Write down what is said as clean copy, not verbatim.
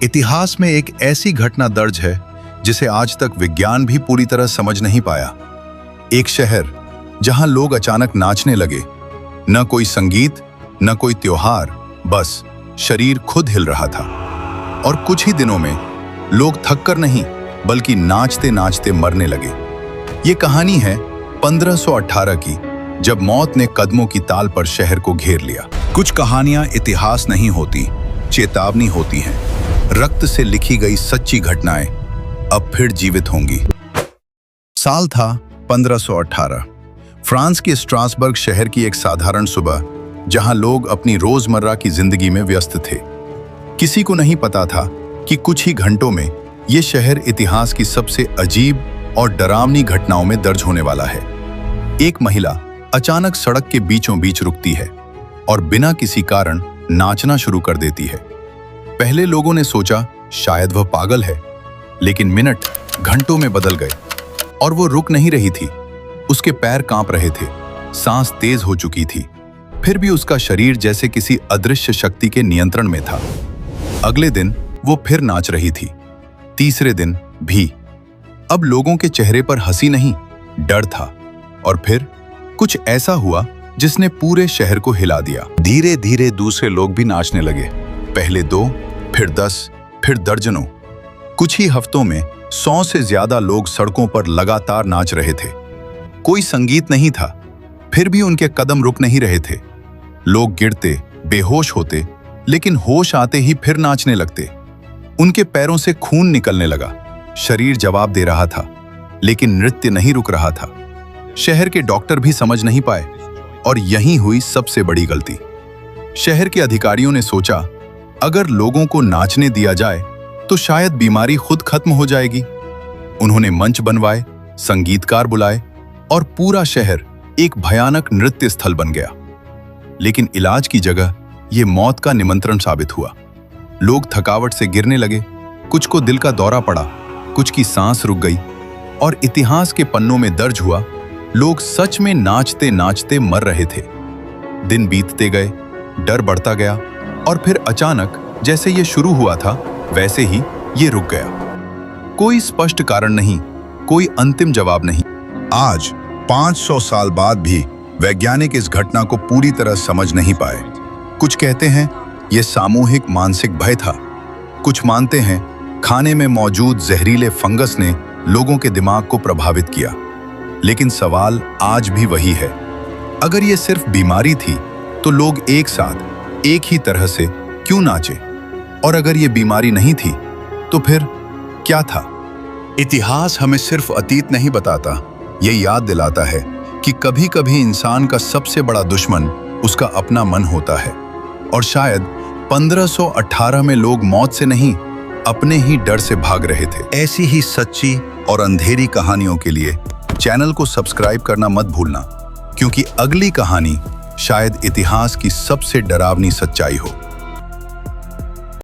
इतिहास में एक ऐसी घटना दर्ज है जिसे आज तक विज्ञान भी पूरी तरह समझ नहीं पाया। एक शहर जहां लोग अचानक नाचने लगे, न कोई संगीत न कोई त्योहार, बस शरीर खुद हिल रहा था। और कुछ ही दिनों में लोग थककर नहीं बल्कि नाचते नाचते मरने लगे। ये कहानी है 1518 की, जब मौत ने कदमों की ताल पर शहर को घेर लिया। कुछ कहानियां इतिहास नहीं होती, चेतावनी होती हैं। रक्त से लिखी गई सच्ची घटनाएं अब फिर जीवित होंगी। साल था 1518। फ्रांस के स्ट्रासबर्ग शहर की एक साधारण सुबह, जहां लोग अपनी रोजमर्रा की जिंदगी में व्यस्त थे। किसी को नहीं पता था कि कुछ ही घंटों में यह शहर इतिहास की सबसे अजीब और डरावनी घटनाओं में दर्ज होने वाला है। एक महिला अचानक सड़क के बीचों बीच रुकती है और बिना किसी कारण नाचना शुरू कर देती है। पहले लोगों ने सोचा शायद वह पागल है, लेकिन मिनट घंटों में बदल गए और वो रुक नहीं रही थी। उसके पैर कांप रहे थे, सांस तेज हो चुकी थी, फिर भी उसका शरीर जैसे किसी अदृश्य शक्ति के नियंत्रण में था। अगले दिन वो फिर नाच रही थी, तीसरे दिन भी। अब लोगों के चेहरे पर हंसी नहीं, डर था। और फिर कुछ ऐसा हुआ जिसने पूरे शहर को हिला दिया। धीरे धीरे दूसरे लोग भी नाचने लगे, पहले 2, फिर 10, फिर दर्जनों। कुछ ही हफ्तों में 100 से ज्यादा लोग सड़कों पर लगातार नाच रहे थे। कोई संगीत नहीं था, फिर भी उनके कदम रुक नहीं रहे थे। लोग गिरते, बेहोश होते, लेकिन होश आते ही फिर नाचने लगते। उनके पैरों से खून निकलने लगा, शरीर जवाब दे रहा था, लेकिन नृत्य नहीं रुक रहा था। शहर के डॉक्टर भी समझ नहीं पाए, और यहीं हुई सबसे बड़ी गलती। शहर के अधिकारियों ने सोचा, अगर लोगों को नाचने दिया जाए तो शायद बीमारी खुद खत्म हो जाएगी। उन्होंने मंच बनवाए, संगीतकार बुलाए और पूरा शहर एक भयानक नृत्य स्थल बन गया। लेकिन इलाज की जगह यह मौत का निमंत्रण साबित हुआ। लोग थकावट से गिरने लगे, कुछ को दिल का दौरा पड़ा, कुछ की सांस रुक गई, और इतिहास के पन्नों में दर्ज हुआ, लोग सच में नाचते नाचते मर रहे थे। दिन बीतते गए, डर बढ़ता गया, और फिर अचानक जैसे ये शुरू हुआ था वैसे ही ये रुक गया। कोई स्पष्ट कारण नहीं, कोई अंतिम जवाब नहीं। आज 500 साल बाद भी वैज्ञानिक इस घटना को पूरी तरह समझ नहीं पाए। कुछ कहते हैं यह सामूहिक मानसिक भय था, कुछ मानते हैं खाने में मौजूद जहरीले फंगस ने लोगों के दिमाग को प्रभावित किया। लेकिन सवाल आज भी वही है, अगर ये सिर्फ बीमारी थी तो लोग एक साथ एक ही तरह से क्यों नाचे? और अगर ये बीमारी नहीं थी तो फिर क्या था? इतिहास हमें सिर्फ अतीत नहीं बताता, ये याद दिलाता है कि कभी कभी इंसान का सबसे बड़ा दुश्मन उसका अपना मन होता है। और शायद 1518 में लोग मौत से नहीं, अपने ही डर से भाग रहे थे। ऐसी ही सच्ची और अंधेरी कहानियों के लिए चैनल को सब्सक्राइब करना मत भूलना, क्योंकि अगली कहानी शायद इतिहास की सबसे डरावनी सच्चाई हो।